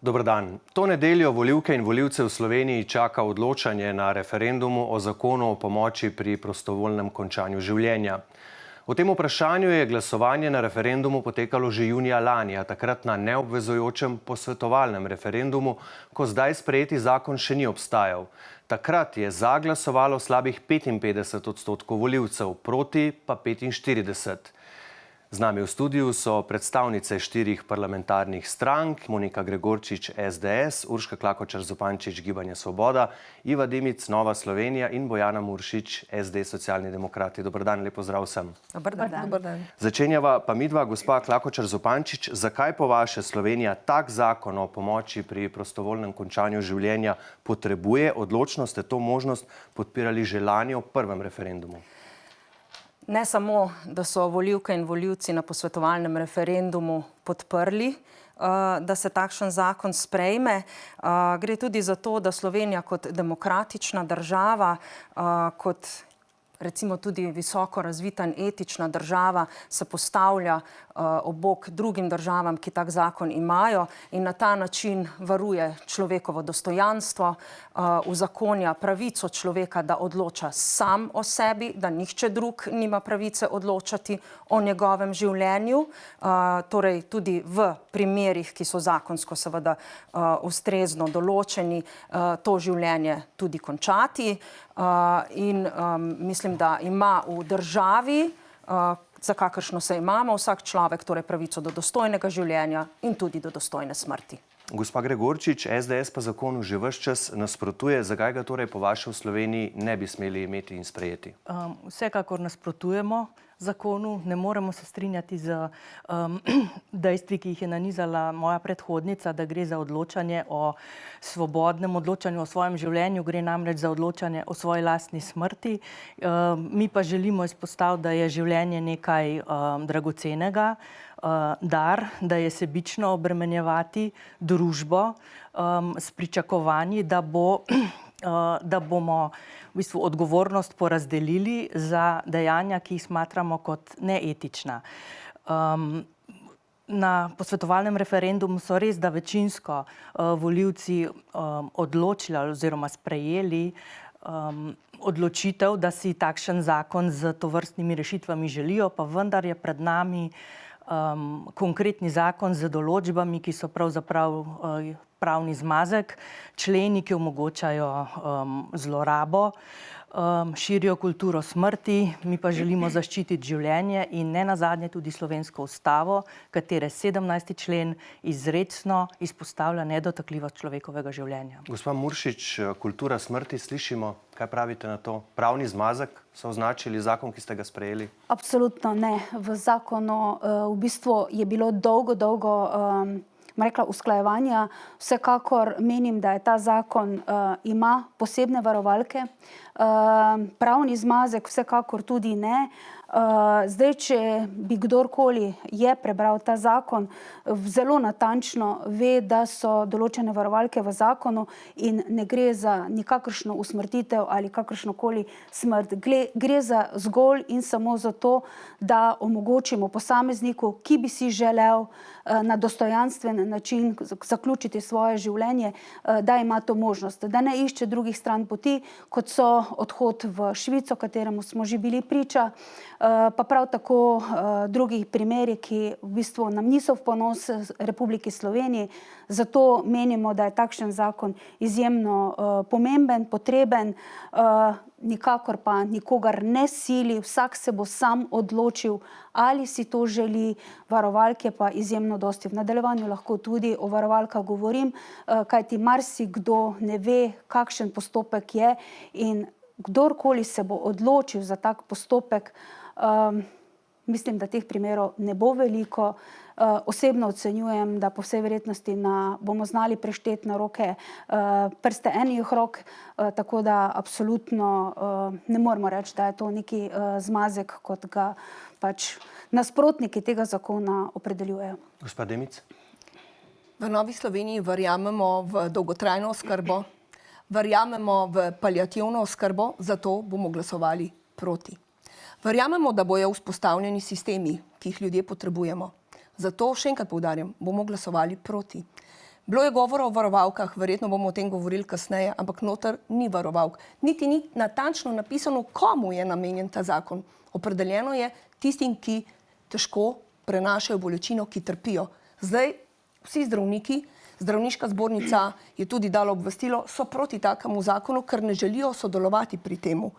Dober dan. To nedeljo volivke in volivce v Sloveniji čaka odločanje na referendumu o zakonu o pomoči pri prostovoljnem končanju življenja. O tem vprašanju je glasovanje na referendumu potekalo že junija lani, a takrat na neobvezujočem posvetovalnem referendumu, ko zdaj sprejeti zakon še ni obstajal. Takrat je za glasovalo slabih 55% volivcev, proti pa 45%. Z nami v studiu so predstavnice 4 parlamentarnih strank, Monika Gregorčič, SDS, Urška Klakočar Zupančič, Gibanje Svoboda, Iva Dimic, Nova Slovenija in Bojana Muršič, SD, Socialni demokrati. Dober dan, lep pozdrav vsem. Dober dan. Začenjava pa midva, gospa Klakočar Zupančič, zakaj po vaše Slovenija tak zakon o pomoči pri prostovoljnem končanju življenja potrebuje? Odločno ste to možnost podpirali že lani ob prvem referendumu. Ne samo, da so volivke in volivci na posvetovalnem referendumu podprli, da se takšen zakon sprejme. Gre tudi za to, da Slovenija kot demokratična država, kot recimo tudi visoko razvita in etična država se postavlja ob bok drugim državam, ki tak zakon imajo, in na ta način varuje človekovo dostojanstvo, uzakonja pravico človeka, da odloča sam o sebi, da nihče drug nima pravice odločati o njegovem življenju, torej tudi v primerih, ki so zakonsko seveda ustrezno določeni, to življenje tudi končati. In mislim, da ima v državi, za kakršno se imamo, vsak človek torej pravico do dostojnega življenja in tudi do dostojne smrti. Gospa Gregorčič, SDS pa zakonu že ves čas nasprotuje. Zakaj ga torej po vaše v Sloveniji ne bi smeli imeti in sprejeti? Vsekakor nasprotujemo zakonu, ne moremo se strinjati z dejstvi, ki jih je nanizala moja predhodnica, da gre za odločanje o svobodnem odločanju o svojem življenju, gre namreč za odločanje o svoji lastni smrti. Mi pa želimo izpostaviti, da je življenje nekaj dragocenega, dar, da je sebično obremenjevati družbo s pričakovanji, da bomo v bistvu odgovornost porazdelili za dejanja, ki jih smatramo kot neetična. Na posvetovalnem referendumu so res da večinsko volivci odločili oziroma sprejeli odločitev, da si takšen zakon z tovrstnimi rešitvami želijo, pa vendar je pred nami konkretni zakon z določbami, ki so pravzaprav pravni zmazek, členi, ki omogočajo zlorabo, širijo kulturo smrti, mi pa želimo zaščititi življenje in ne nazadnje tudi slovensko ustavo, katere 17. člen izrecno izpostavlja nedotakljivost človekovega življenja. Gospa Muršič, kultura smrti, slišimo, kaj pravite na to? Pravni zmazek so označili zakon, ki ste ga sprejeli? Absolutno ne. V zakonu v bistvu je bilo dolgo usklajevanja. Vsekakor menim, da je ta zakon ima posebne varovalke. Pravni zmazek vsekakor tudi ne. Zdaj, če bi kdorkoli je prebral ta zakon, zelo natančno ve, da so določene varovalke v zakonu in ne gre za nikakršno usmrtitev ali kakršnokoli smrt. Gre za zgolj in samo za to, da omogočimo posamezniku, ki bi si želel na dostojanstven način zaključiti svoje življenje, da ima to možnost, da ne išče drugih stran poti, kot so odhod v Švico, kateremu smo že bili priča, pa prav tako drugih primeri, ki v bistvu nam niso v ponos Republiki Sloveniji. Zato menimo, da je takšen zakon izjemno pomemben, potreben, nikakor pa nikogar ne sili, vsak se bo sam odločil, ali si to želi. Varovalke pa izjemno dosti. V nadaljevanju lahko tudi o varovalkah govorim, kajti marsikdo ne ve, kakšen postopek je, in kdorkoli se bo odločil za tak postopek, mislim, da teh primerov ne bo veliko. Osebno ocenjujem, da po vsej verjetnosti bomo znali prešteti na roke prste enih rok, tako da absolutno ne moremo reči, da je to neki zmazek, kot ga pač nasprotniki tega zakona opredeljujejo. Gospa Dimic? V Novi Sloveniji verjamemo v dolgotrajno oskrbo, verjamemo v paliativno oskrbo, zato bomo glasovali proti. Verjamemo, da bojo vzpostavljeni sistemi, ki jih ljudje potrebujemo. Zato, še enkrat poudarjam, bomo glasovali proti. Bilo je govora o varovalkah, verjetno bomo o tem govorili kasneje, ampak noter ni varovalk. Niti ni natančno napisano, komu je namenjen ta zakon. Opredeljeno je tistim, ki težko prenašajo bolečino, ki trpijo. Zdaj, vsi zdravniki, zdravniška zbornica je tudi dala obvestilo, so proti takemu zakonu, ker ne želijo sodelovati pri temu.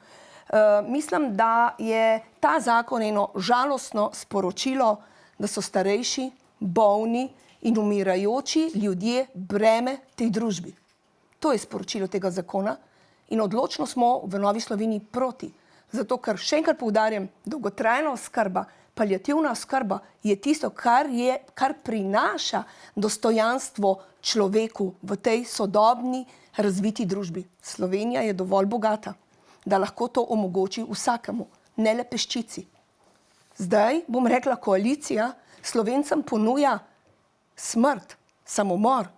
Mislim, da je ta zakon eno žalostno sporočilo, da so starejši, bolni in umirajoči ljudje breme tej družbi. To je sporočilo tega zakona in odločno smo v Novi Sloveniji proti. Zato, ker še enkrat poudarjam, dolgotrajna oskrba, paliativna oskrba je tisto, kar prinaša dostojanstvo človeku v tej sodobni, razviti družbi. Slovenija je dovolj bogata, da lahko to omogoči vsakemu, ne le peščici. Zdaj, bom rekla, koalicija Slovencem ponuja smrt, samomor.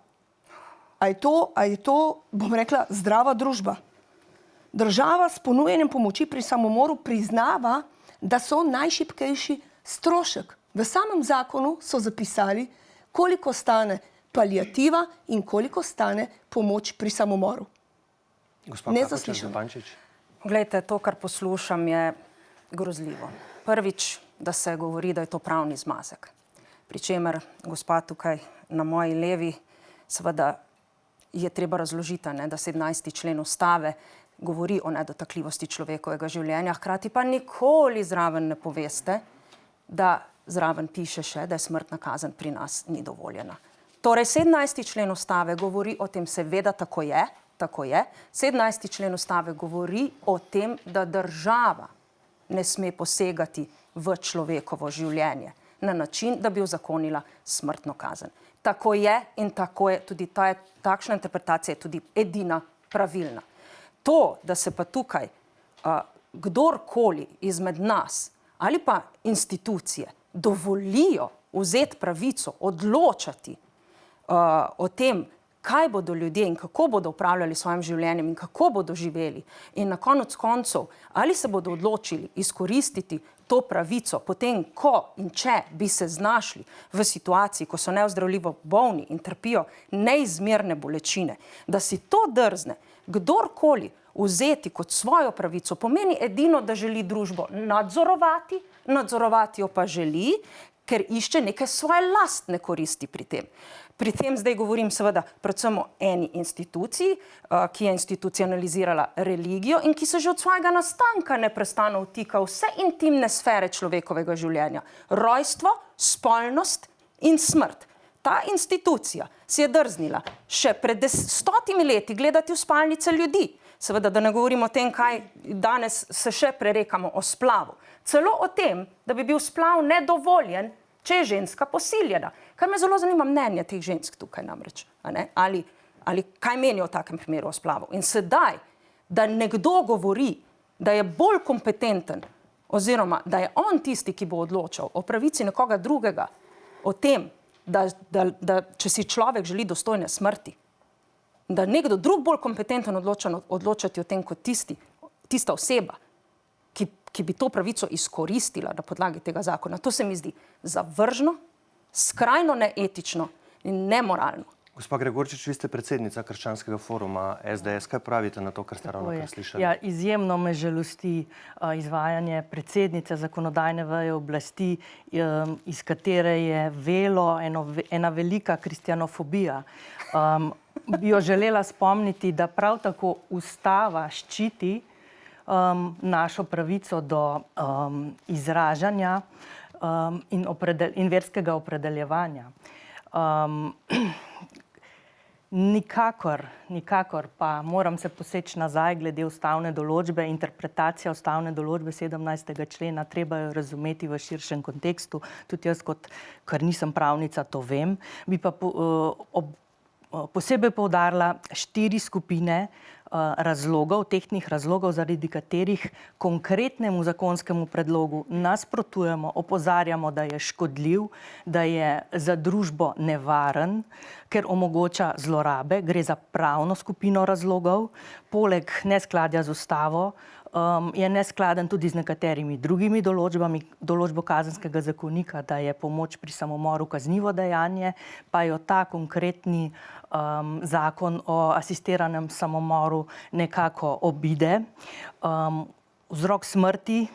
A je to, bom rekla, zdrava družba? Država s ponujanjem pomoči pri samomoru priznava, da so najšibkejši strošek. V samem zakonu so zapisali, koliko stane paliativa in koliko stane pomoč pri samomoru. Nezaslišano. Glejte, to, kar poslušam, je grozljivo. Prvič, da se govori, da je to pravni zmazek. Pričemer, gospa tukaj na moji levi, seveda je treba razložiti, da 17. člen Ustave govori o nedotakljivosti človekovega življenja, hkrati pa nikoli zraven ne poveste, da zraven piše še, da je smrtna kazen pri nas ni dovoljena. Torej, 17. člen Ustave govori o tem, seveda tako je. 17. člen Ustave govori o tem, da država ne sme posegati v človekovo življenje na način, da bi uzakonila smrtno kazen. Tako je in tako je, tudi takšna interpretacija je tudi edina pravilna. To, da se pa tukaj kdorkoli izmed nas ali pa institucije dovolijo vzeti pravico, odločati o tem, kaj bodo ljudje in kako bodo upravljali svojim življenjem in kako bodo živeli. In na konec koncev, ali se bodo odločili izkoristiti to pravico potem, ko in če bi se znašli v situaciji, ko so neozdravljivo bolni in trpijo neizmerne bolečine, da si to drzne kdorkoli vzeti kot svojo pravico, pomeni edino, da želi družbo nadzorovati jo pa želi, ker išče neke svoje lastne koristi pri tem. Pri tem zdaj govorim seveda predvsem o eni instituciji, ki je institucionalizirala religijo in ki se že od svojega nastanka neprestano vtika v vse intimne sfere človekovega življenja. Rojstvo, spolnost in smrt. Ta institucija si je drznila še pred 100 leti gledati v spalnice ljudi. Seveda, da ne govorimo o tem, kaj danes se še prerekamo o splavu. Celo o tem, da bi bil splav nedovoljen, če je ženska posiljena. Kar me zelo zanima mnenje teh žensk tukaj namreč. Ali kaj menijo o takem primeru o splavu. In sedaj, da nekdo govori, da je bolj kompetenten, oziroma da je on tisti, ki bo odločal o pravici nekoga drugega, o tem, da če si človek želi dostojne smrti, da nekdo drug bolj kompetenten odločati o tem kot tista oseba, ki bi to pravico izkoristila na podlagi tega zakona. To se mi zdi zavržno, skrajno neetično in nemoralno. Gospa Gregorčič, vi ste predsednica Krščanskega foruma SDS. Kaj pravite na to, kar ste ravnokar slišali? Ja, izjemno me žalosti izvajanje predsednice zakonodajne veje oblasti, iz katere je velo ena velika kristjanofobija. Bi jo želela spomniti, da prav tako Ustava ščiti našo pravico do izražanja in verskega opredeljevanja. Nikakor pa moram se poseči nazaj glede ustavne določbe, interpretacija ustavne določbe 17. člena, treba jo razumeti v širšem kontekstu. Tudi jaz, ker nisem pravnica, to vem. Bi pa posebej poudarila 4 skupine razlogov, tehtnih razlogov, zaradi katerih konkretnemu zakonskemu predlogu nasprotujemo, opozarjamo, da je škodljiv, da je za družbo nevaren, ker omogoča zlorabe. Gre za pravno skupino razlogov, poleg neskladja z Ustavo, je neskladen tudi z nekaterimi drugimi določbami, določbo Kazenskega zakonika, da je pomoč pri samomoru kaznivo dejanje, pa jo ta konkretni zakon o asistiranem samomoru nekako obide. Vzrok smrti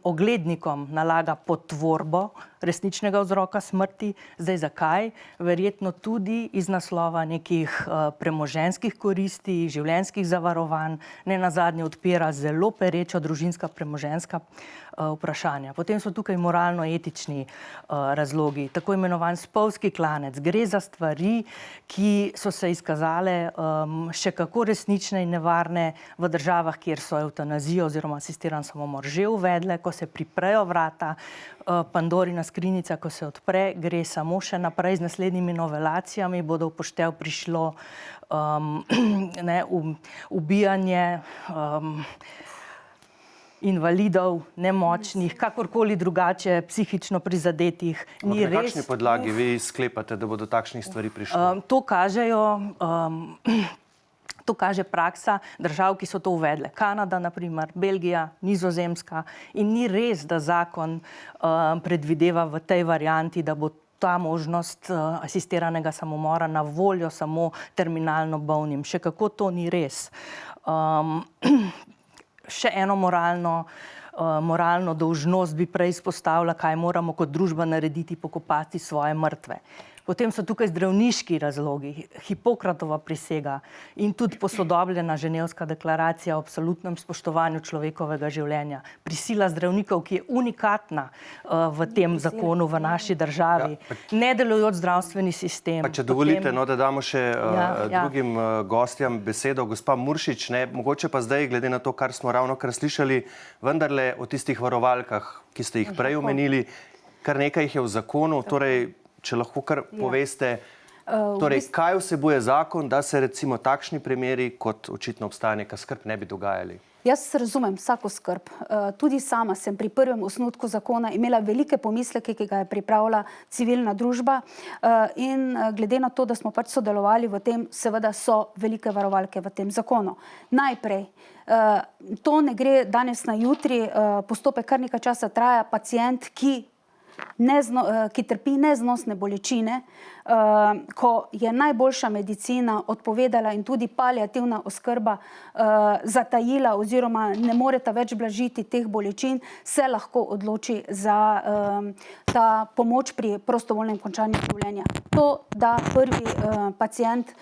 oglednikom nalaga potvorbo resničnega vzroka smrti. Zdaj zakaj? Verjetno tudi iz naslova nekih premoženjskih koristi, življenjskih zavarovanj, ne nazadnje odpira zelo pereča družinska premoženjska vprašanja. Potem so tukaj moralno-etični razlogi, tako imenovan spolzki klanec. Gre za stvari, ki so se izkazale še kako resnične in nevarne v državah, kjer so evtanazijo oziroma asistiran samomor že uvedle, ko se priprejo vrata, Pandorina skrinjica, ko se odpre, gre samo še naprej z naslednjimi novelacijami, bodo v poštev prišlo ubijanje invalidov, nemočnih, kakorkoli drugače psihično prizadetih. Na kakšni podlagi vi sklepate, da bo do takšnih stvari prišlo? To kaže praksa držav, ki so to uvedle. Kanada, na primer, Belgija, Nizozemska. In ni res, da zakon predvideva v tej varianti, da bo ta možnost asistiranega samomora na voljo samo terminalno bolnim. Še kako to ni res. Še eno moralno dolžnost bi prej izpostavila, kaj moramo kot družba narediti, pokopati svoje mrtve. Potem so tukaj zdravniški razlogi, Hipokratova prisega in tudi posodobljena Ženevska deklaracija o absolutnem spoštovanju človekovega življenja. Prisila zdravnikov, ki je unikatna v tem zakonu v naši državi. Nedelujoč zdravstveni sistem. Pa če dovolite, da damo še drugim gostjam besedo. Gospa Muršič, mogoče pa zdaj, glede na to, kar smo ravnokar slišali, vendarle o tistih varovalkah, ki ste jih prej omenili, kar nekaj jih je v zakonu, torej če lahko kar poveste, kaj vsebuje zakon, da se recimo takšni primeri, kot očitno obstaja neka skrb, ne bi dogajali? Jaz razumem vsako skrb. Tudi sama sem pri prvem osnutku zakona imela velike pomisleke, ki ga je pripravila civilna družba, in glede na to, da smo pač sodelovali v tem, seveda so velike varovalke v tem zakonu. Najprej, to ne gre danes na jutri, postopek kar nekaj časa traja, pacient, ki trpi neznosne bolečine, ko je najboljša medicina odpovedala in tudi paliativna oskrba zatajila oziroma ne moreta več blažiti teh bolečin, se lahko odloči za ta pomoč pri prostovoljnem končanju življenja. To da prvi pacient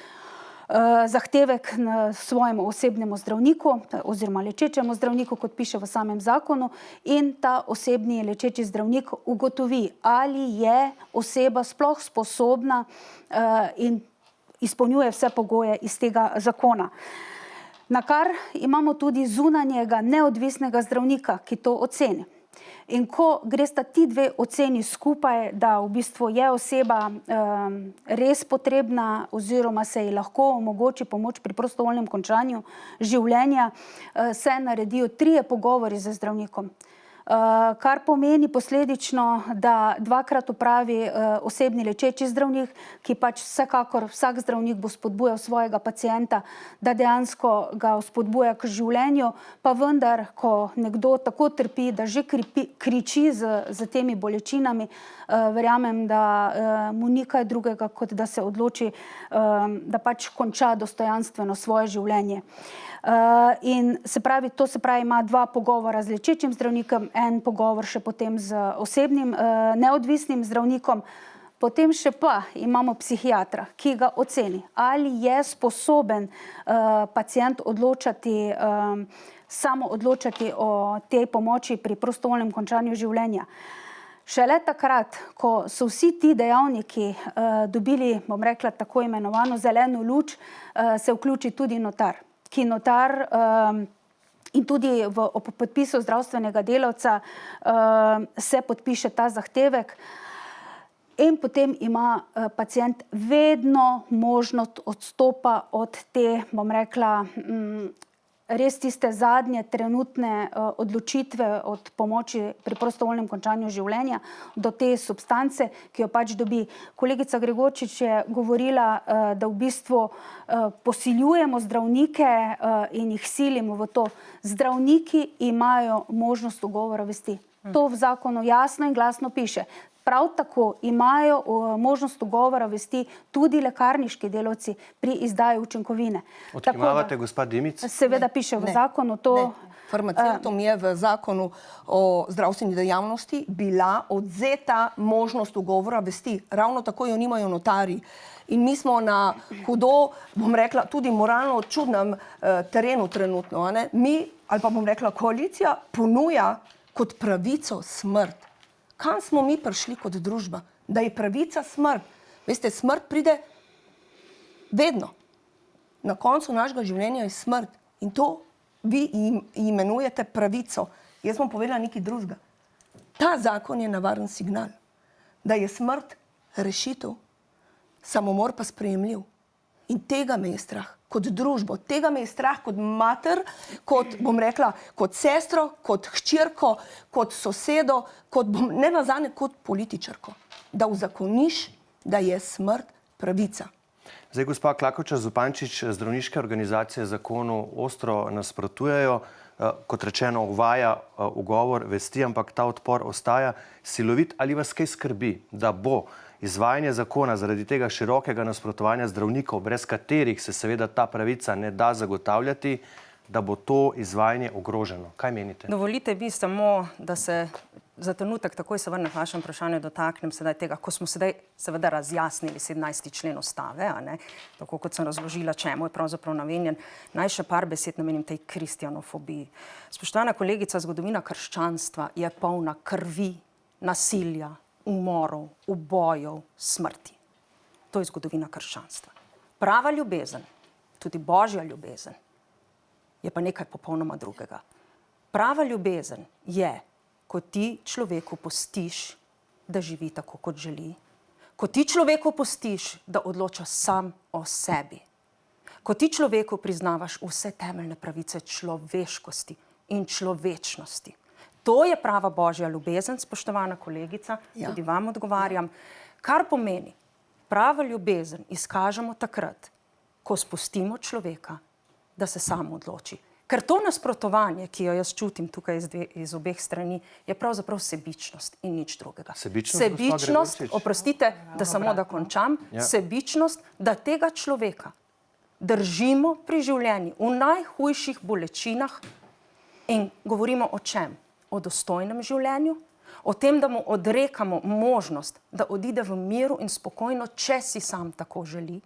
zahtevek na svojemu osebnemu zdravniku oziroma lečečemu zdravniku, kot piše v samem zakonu, in ta osebni lečeči zdravnik ugotovi, ali je oseba sploh sposobna in izpolnjuje vse pogoje iz tega zakona. Na kar imamo tudi zunanjega neodvisnega zdravnika, ki to oceni. In ko gresta ti dve oceni skupaj, da v bistvu je oseba res potrebna oziroma se ji lahko omogoči pomoč pri prostovoljnem končanju življenja, se naredijo 3 pogovori z zdravnikom. Kar pomeni posledično, da 2-krat opravi osebni lečeči zdravnik, ki pač vsekakor vsak zdravnik bo spodbujal svojega pacienta, da dejansko ga spodbuja k življenju, pa vendar, ko nekdo tako trpi, da že kriči z temi bolečinami, verjamem, da mu ni kaj drugega, kot da se odloči, da pač konča dostojanstveno svoje življenje. In to se pravi, ima 2 pogovora z lečečim zdravnikom, en pogovor še potem z osebnim neodvisnim zdravnikom, potem še pa imamo psihiatra, ki ga oceni, ali je sposoben pacient samo odločati o tej pomoči pri prostovoljnem končanju življenja. Šele takrat, ko so vsi ti dejavniki dobili, bom rekla, tako imenovano zeleno luč, se vključi tudi notar. Ki notar in tudi ob podpisu zdravstvenega delavca se podpiše ta zahtevek in potem ima pacient vedno možnost odstopa od te, bom rekla, res tiste zadnje trenutne odločitve od pomoči pri prostovoljnem končanju življenja do te substance, ki jo pač dobi. Kolegica Gregorčič je govorila, da v bistvu posiljujemo zdravnike in jih silimo v to. Zdravniki imajo možnost ugovora vesti. To v zakonu jasno in glasno piše. Prav tako imajo možnost ugovora vesti tudi lekarniški delavci pri izdaji učinkovine. Odkimavate, gospod Dimic? Seveda piše v zakonu to. Farmacevtom je v zakonu o zdravstveni dejavnosti bila odzeta možnost ugovora vesti. Ravno tako jo nimajo notarji. In mi smo na hudo, bom rekla, tudi moralno čudnem terenu trenutno. Mi, ali pa bom rekla, koalicija ponuja kot pravico smrt. Kam smo mi prišli kot družba? Da je pravica smrt. Veste, smrt pride vedno. Na koncu našega življenja je smrt. In to vi imenujete pravico. Jaz bom povedala nekaj drugega. Ta zakon je navaren signal, da je smrt rešitev, samomor pa sprejemljiv. In tega me je strah kot družbo. Tega me je strah kot mater, kot, bom rekla, kot sestro, kot hčerko, kot sosedo, kot, ne nazadnje, kot političarko. Da uzakoniš, da je smrt pravica. Zdaj, gospa Klakočar Zupančič, zdravniške organizacije zakonu ostro nasprotujejo. Kot rečeno, uvaja ugovor vesti, ampak ta odpor ostaja silovit. Ali vas kaj skrbi, da bo izvajanje zakona zaradi tega širokega nasprotovanja zdravnikov, brez katerih se seveda ta pravica ne da zagotavljati, da bo to izvajanje ogroženo? Kaj menite? Dovolite mi samo, da se za trenutek takoj se vrnem k vašem vprašanju, dotaknem sedaj tega, ko smo sedaj seveda razjasnili 17. člen Ustave, tako kot sem razložila, čemu je pravzaprav namenjen. Naj še par besed namenim tej kristjanofobiji. Spoštovana kolegica, zgodovina krščanstva je polna krvi, nasilja, umorov, ubojev, smrti. To je zgodovina krščanstva. Prava ljubezen, tudi božja ljubezen, je pa nekaj popolnoma drugega. Prava ljubezen je, ko ti človeku pustiš, da živi tako, kot želi, ko ti človeku pustiš, da odloča sam o sebi, ko ti človeku priznavaš vse temeljne pravice človeškosti in človečnosti. To je prava božja ljubezen, spoštovana kolegica, tudi vam odgovarjam, kar pomeni, prava ljubezen izkažemo takrat, ko spustimo človeka, da se sam odloči. Ker to nasprotovanje, ki jo jaz čutim tukaj iz obeh strani, je pravzaprav sebičnost in nič drugega. Sebičnost, oprostite, da samo da končam, sebičnost, da tega človeka držimo pri življenju v najhujših bolečinah in govorimo o čem? O dostojnem življenju, o tem, da mu odrekamo možnost, da odide v miru in spokojno, če si sam tako želi.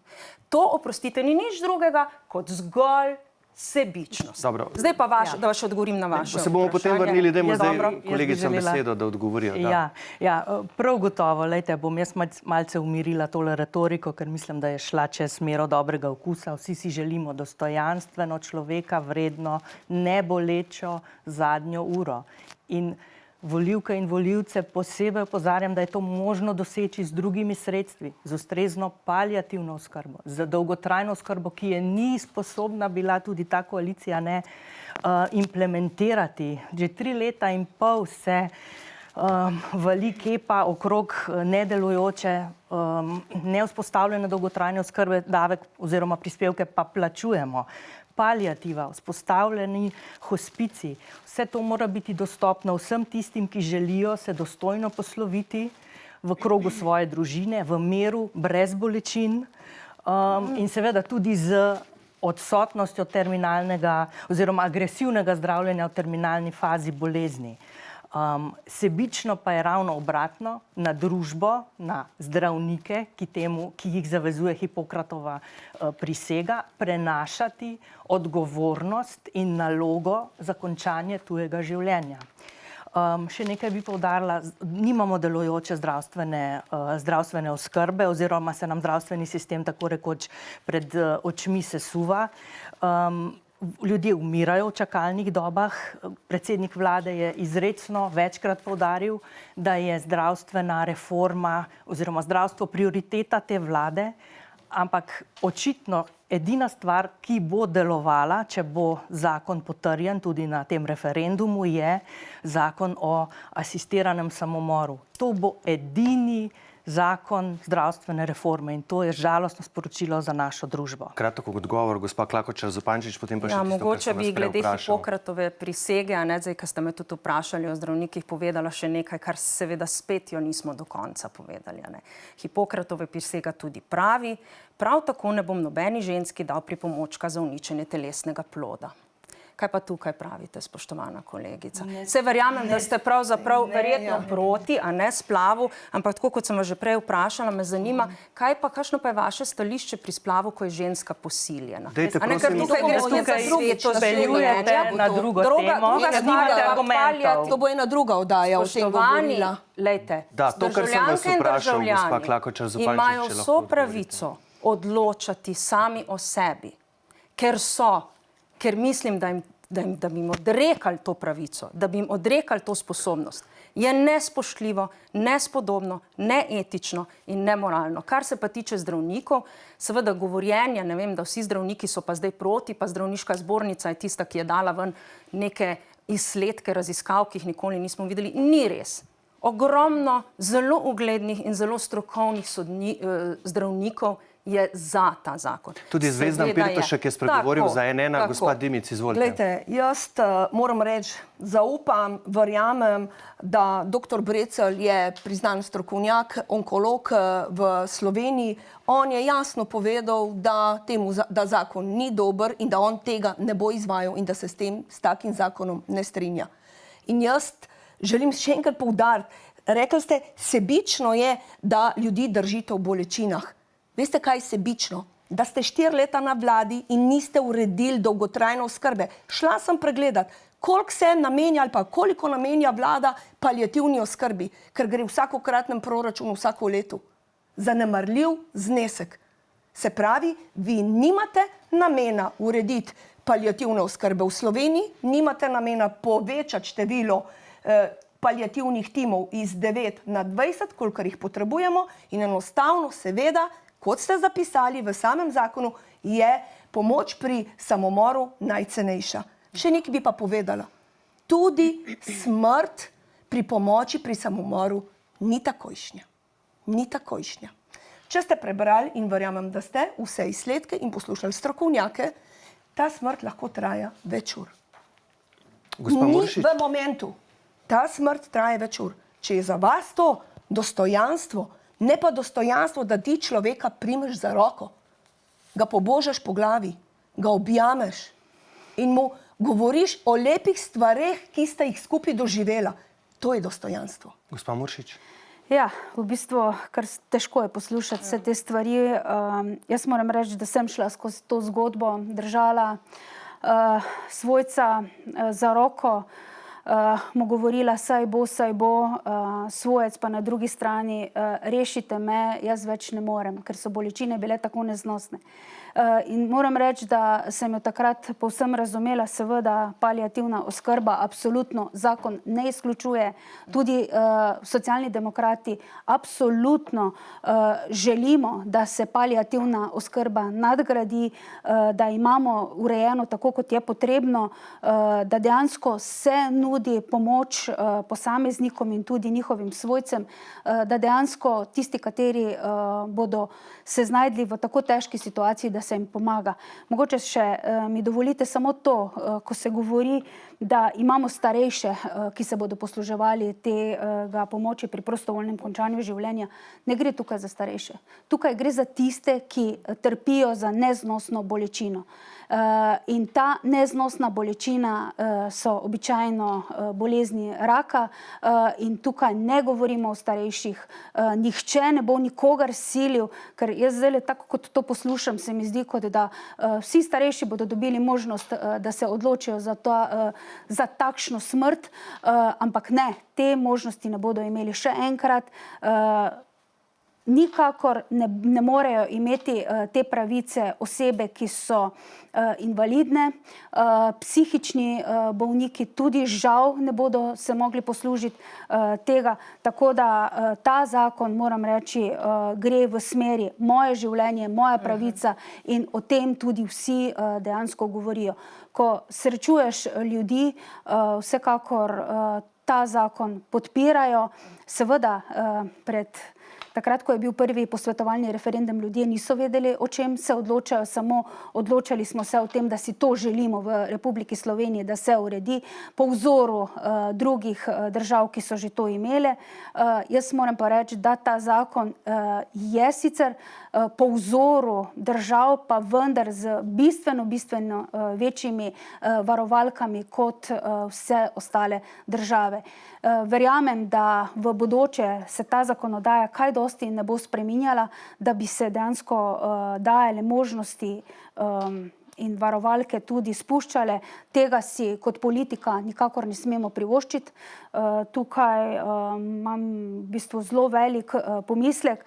To, oprostite, ni nič drugega kot zgolj sebičnost. Dobro. Zdaj pa da vas odgovorim na vaše vprašanje. Se bomo potem vrnili, dajmo zdaj kolegicam besedo, da odgovorijo. Prav gotovo, lejte, bom jaz malce umirila tole retoriko, ker mislim, da je šla čez mero dobrega okusa. Vsi si želimo dostojanstveno človeka, vredno, nebolečo zadnjo uro. In volivke in volivce posebej opozarjam, da je to možno doseči z drugimi sredstvi, z ustrezno paliativno oskrbo, z dolgotrajno oskrbo, ki je ni sposobna bila tudi ta koalicija implementirati. Že 3 leta in pol se vali kepa okrog nedelujoče, neuspostavljene dolgotrajne oskrbe, davek oziroma prispevke pa plačujemo. Paliativa, vzpostavljeni hospici, vse to mora biti dostopno vsem tistim, ki želijo se dostojno posloviti v krogu svoje družine, v miru, brez bolečin in seveda tudi z odsotnostjo terminalnega oziroma agresivnega zdravljenja v terminalni fazi bolezni. Sebično pa je ravno obratno na družbo, na zdravnike, ki jih zavezuje Hipokratova prisega, prenašati odgovornost in nalogo za končanje tujega življenja. Še nekaj bi poudarila, nimamo delujoče zdravstvene oskrbe oziroma se nam zdravstveni sistem tako rekoč pred očmi sesuva. Ljudje umirajo v čakalnih dobah. Predsednik vlade je izrecno večkrat poudaril, da je zdravstvena reforma oziroma zdravstvo prioriteta te vlade, Ampak očitno edina stvar, ki bo delovala, če bo zakon potrjen tudi na tem referendumu, je zakon o asistiranem samomoru. To bo edini zakon zdravstvene reforme in to je žalostno sporočilo za našo družbo. Kratek odgovor, gospa Klakočar Zupančič, potem pa še Ja, tisto, kar mogoče sem vas bi prej glede vprašal. Hipokratove prisege, a ne zdaj, ko ste me tudi vprašali o zdravnikih, povedala še nekaj, kar seveda spet jo nismo do konca povedali. A ne. Hipokratove prisega tudi pravi, prav tako ne bom nobeni ženski dal pripomočka za uničenje telesnega ploda. Kaj pa tukaj pravite, spoštovana kolegica? Se verjamem, da ste pravzaprav verjetno proti, a ne splavu, ampak tako kot sem vas že prej vprašala, me zanima, kakšno pa je vaše stališče pri splavu, ko je ženska posiljena? Dajte, A ne, ker prosim, tukaj gre spet za sveto speljujete življenje. na drugo temo, druga ker stvar nimate je pa argumentov. To bo ena druga oddaja o tem Spoštovani, govorila. lejte, Da, to, kar sem vas državljanke in vprašal, gospa državljani Klakočar Zupančič, imajo če lahko vso odgovorite. pravico odločati sami o sebi, ker mislim, da bi jim odrekali to pravico, da bi jim odrekali to sposobnost, je nespoštljivo, nespodobno, neetično in nemoralno. Kar se pa tiče zdravnikov, seveda govorjenja, ne vem, da vsi zdravniki so pa zdaj proti, pa zdravniška zbornica je tista, ki je dala ven neke izsledke raziskav, ki jih nikoli nismo videli, ni res. Ogromno zelo uglednih in zelo strokovnih zdravnikov je za ta zakon. Tudi Zvezdan Seveda Pirtošek je spregovoril Tako, za NN, tako. gospa Dimic, izvolite. Glejte, jaz moram reči, zaupam, verjamem, da dr. Brecelj je priznan strokovnjak, onkolog v Sloveniji. On je jasno povedal, da zakon ni dober in da on tega ne bo izvajal in da se s takim zakonom ne strinja. In jaz želim še enkrat poudariti, rekli ste, sebično je, da ljudi držite v bolečinah. Veste, kaj je sebično? Da ste 4 leta na vladi in niste uredili dolgotrajne oskrbe. Šla sem pregledat, koliko se namenja ali pa koliko namenja vlada paliativni oskrbi, ker gre v vsakokratnem proračunu vsako leto. Zanemarljiv znesek. Se pravi, vi nimate namena urediti paliativne oskrbe v Sloveniji, nimate namena povečati število paliativnih timov iz 9 na 20, kolikor jih potrebujemo in enostavno seveda, kot ste zapisali v samem zakonu, je pomoč pri samomoru najcenejša. Še nekaj bi pa povedala. Tudi smrt pri pomoči pri samomoru ni takojšnja. Ni takojšnja. Če ste prebrali in verjamem, da ste vse izsledke in poslušali strokovnjake, ta smrt lahko traja več ur. Gospa Ni Muršič. v momentu. Ta smrt traja več ur. Če je za vas to dostojanstvo, ne pa dostojanstvo, da ti človeka primeš za roko, ga pobožaš po glavi, ga objameš in mu govoriš o lepih stvareh, ki ste jih skupaj doživela. To je dostojanstvo. Gospa Muršič. Ja, v bistvu, kar težko je poslušati vse te stvari. Jaz moram reči, da sem šla skozi to zgodbo, držala svojca za roko, mu govorila, saj bo, svojec pa na drugi strani, rešite me, jaz več ne morem, ker so bolečine bile tako neznosne. In moram reči, da sem jo takrat povsem razumela, seveda paliativna oskrba, absolutno zakon ne izključuje. Tudi Socialni demokrati absolutno želimo, da se paliativna oskrba nadgradi, da imamo urejeno tako, kot je potrebno, da dejansko se nudi pomoč posameznikom in tudi njihovim svojcem, da dejansko tisti, kateri bodo se znajdli v tako težki situaciji, da se jim pomaga. Mogoče še mi dovolite samo to, ko se govori, da imamo starejše, ki se bodo posluževali tega pomoči pri prostovoljnem končanju življenja. Ne gre tukaj za starejše. Tukaj gre za tiste, ki trpijo za neznosno bolečino. In ta neznosna bolečina so običajno bolezni raka in tukaj ne govorimo o starejših. Nihče ne bo nikogar silil, ker jaz zdaj tako kot to poslušam, se mi zdi, kot da vsi starejši bodo dobili možnost, da se odločijo za takšno smrt, ampak ne, te možnosti ne bodo imeli. Še enkrat, Nikakor ne morejo imeti te pravice osebe, ki so invalidne, psihični bolniki tudi žal ne bodo se mogli poslužiti tega, tako da ta zakon, moram reči, gre v smeri moje življenje, moja pravica in o tem tudi vsi dejansko govorijo. Ko srečuješ ljudi, vsekakor ta zakon podpirajo, seveda takrat, ko je bil prvi posvetovalni referendum, ljudje niso vedeli, o čem se odločajo, samo odločali smo se o tem, da si to želimo v Republiki Sloveniji, da se uredi po vzoru drugih držav, ki so že to imele. Jaz moram pa reči, da ta zakon je sicer po vzoru držav, pa vendar z bistveno večjimi varovalkami kot vse ostale države. Verjamem, da v bodoče se ta zakonodaja kaj dosti ne bo spreminjala, da bi se dejansko dajale možnosti in varovalke tudi spuščale. Tega si kot politika nikakor ne smemo privoščiti. Tukaj imam v bistvu zelo velik pomislek.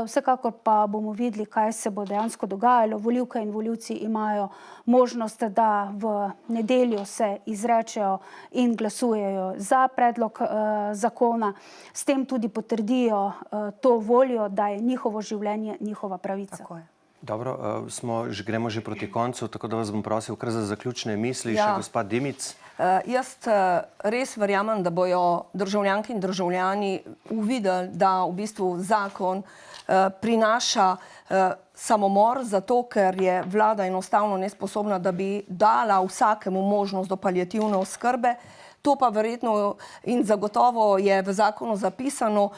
Vsekakor pa bomo videli, kaj se bo dejansko dogajalo. Volivke in volivci imajo možnost, da v nedeljo se izrečejo in glasujejo za predlog zakona. S tem tudi potrdijo to voljo, da je njihovo življenje njihova pravica. Tako je. Dobro, gremo že proti koncu, tako da vas bom prosil kar za zaključne misli, še gospod Dimic. Jaz res verjamem, da bojo državljanke in državljani uvideli, da v bistvu zakon prinaša samomor, zato ker je vlada enostavno nesposobna, da bi dala vsakemu možnost do paliativne oskrbe. To pa verjetno in zagotovo je v zakonu zapisano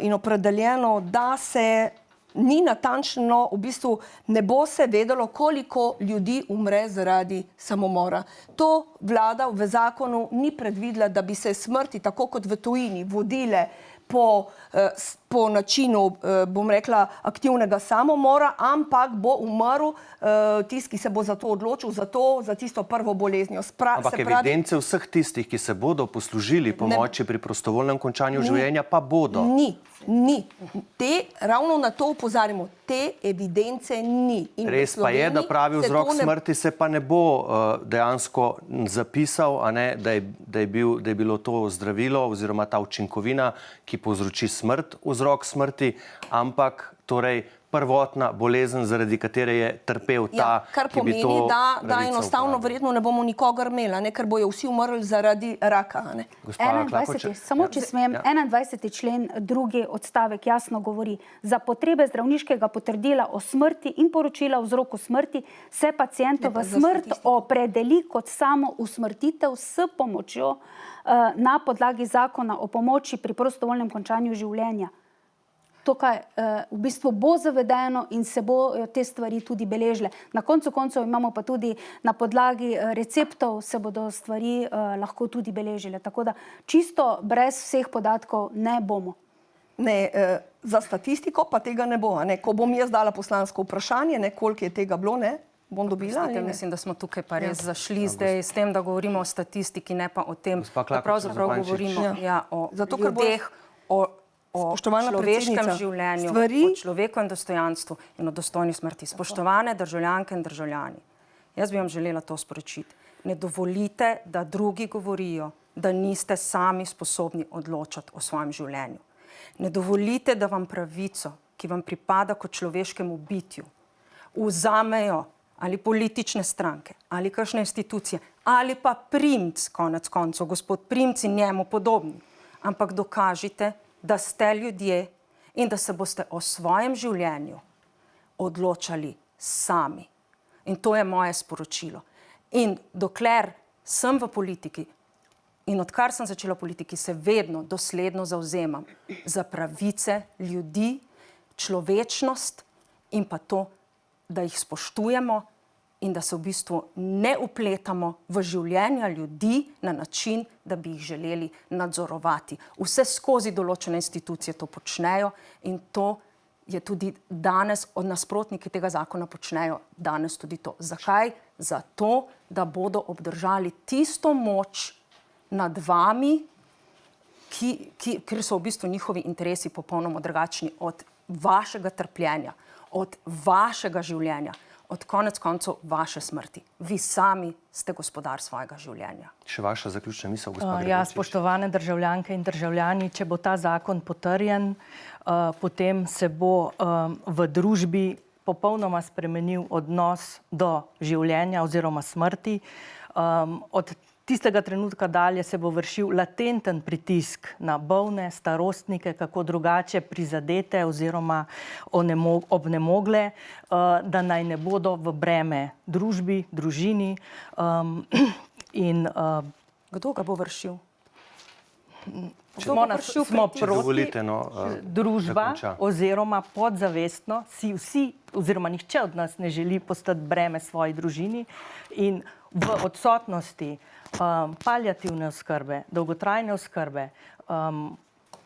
in opredeljeno, da se ni natančno, v bistvu ne bo se vedelo, koliko ljudi umre zaradi samomora. To vlada v zakonu ni predvidela, da bi se smrti, tako kot v tujini, vodile po načinu, bom rekla, aktivnega samomora, ampak bo umrl tisti, ki se bo za to odločil, za tisto prvo boleznjo. Ampak evidence vseh tistih, ki se bodo poslužili pomoči pri prostovoljnem končanju življenja, pa bodo. Ni. Ravno na to opozarjamo. Te evidence ni. Res pa je, da pravi vzrok smrti se pa ne bo dejansko zapisal, da je bilo to zdravilo oziroma ta učinkovina, ki povzroči smrt, vzrok smrti, ampak torej prvotna bolezen, zaradi katere je trpel ta, kar pomeni, da enostavno verjetno ne bomo nikogar imeli, ker bojo vsi umrli zaradi raka. 21. Samo če smem, 21. člen, drugi odstavek jasno govori: za potrebe zdravniškega potrdila o smrti in poročila o vzroku smrti se pacientovo smrt opredeli kot samo usmrtitev s pomočjo na podlagi zakona o pomoči pri prostovoljnem končanju življenja. Tukaj v bistvu bo zavedeno in se bo te stvari tudi beležile. Na koncu koncev imamo pa tudi na podlagi receptov se bodo stvari lahko tudi beležile. Tako da čisto brez vseh podatkov ne bomo. Ne, za statistiko pa tega ne bo. Ko bom jaz dala poslansko vprašanje, koliko je tega bilo, bom dobila. Mislim, da smo tukaj pa res zašli zdaj s tem, da govorimo o statistiki, ne pa o tem, da pravzaprav govorimo o ljudeh, o človeškem življenju, o človekovem dostojanstvu in o dostojni smrti. Spoštovane državljanke in državljani, jaz bi vam želela to sporočiti. Ne dovolite, da drugi govorijo, da niste sami sposobni odločati o svojem življenju. Ne dovolite, da vam pravico, ki vam pripada kot človeškemu bitju, vzamejo ali politične stranke, ali kakšne institucije, ali pa Primc, konec koncev, gospod Primc in njemu podobni. Ampak dokažite, da ste ljudje in da se boste o svojem življenju odločali sami. In to je moje sporočilo. In dokler sem v politiki in odkar sem začela v politiki, se vedno dosledno zavzemam za pravice ljudi, človečnost in pa to, da jih spoštujemo in da se v bistvu ne vpletamo v življenja ljudi na način, da bi jih želeli nadzorovati. Vse skozi določene institucije to počnejo in to je tudi danes, od nasprotniki tega zakona počnejo danes tudi to. Zakaj? Zato, da bodo obdržali tisto moč nad vami, ker so v bistvu njihovi interesi popolnoma drugačni od vašega trpljenja, od vašega življenja, od konec koncev vaše smrti. Vi sami ste gospodar svojega življenja. Še vaša zaključna misel, gospa Ja, Gregorčič? spoštovane državljanke in državljani, če bo ta zakon potrjen, potem se bo v družbi popolnoma spremenil odnos do življenja oziroma smrti. Od tistega trenutka dalje se bo vršil latenten pritisk na bolne, starostnike, kako drugače prizadete oziroma obnemogle, da naj ne bodo v breme družbi, družini. Kdo ga bo vršil? Smo Če dovolite, družba da konča. oziroma podzavestno si vsi oziroma nihče od nas ne želi postati breme svoji družini in v odsotnosti paliativne oskrbe, dolgotrajne oskrbe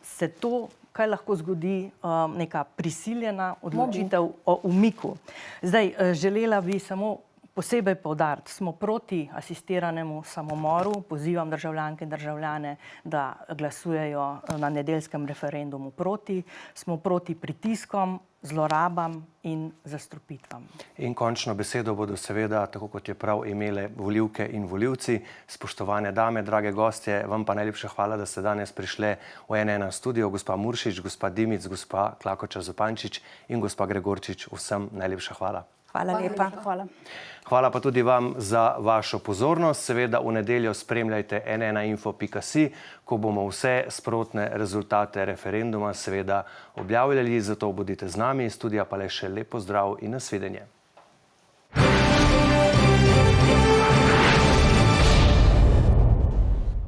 se to, kaj lahko zgodi, neka prisiljena odločitev o umiku. Zdaj, želela bi samo posebej poudariti, smo proti asistiranemu samomoru, pozivam državljanke in državljane, da glasujejo na nedeljskem referendumu proti, smo proti pritiskom, zlorabam in zastrupitvam. In končno besedo bodo seveda, tako kot je prav, imele volivke in volivci. Spoštovane dame, drage gostje, vam pa najlepša hvala, da ste danes prišle v N1 studio. Gospa Muršič, gospa Dimic, gospa Klakočar Zupančič in gospa Gregorčič, vsem najlepša hvala. Hvala lepa. Hvala. Hvala pa tudi vam za vašo pozornost. Seveda v nedeljo spremljajte n1info.si, ko bomo vse sprotne rezultate referenduma seveda objavljali, zato bodite z nami. Studija pa le še lep pozdrav in nasvidenje.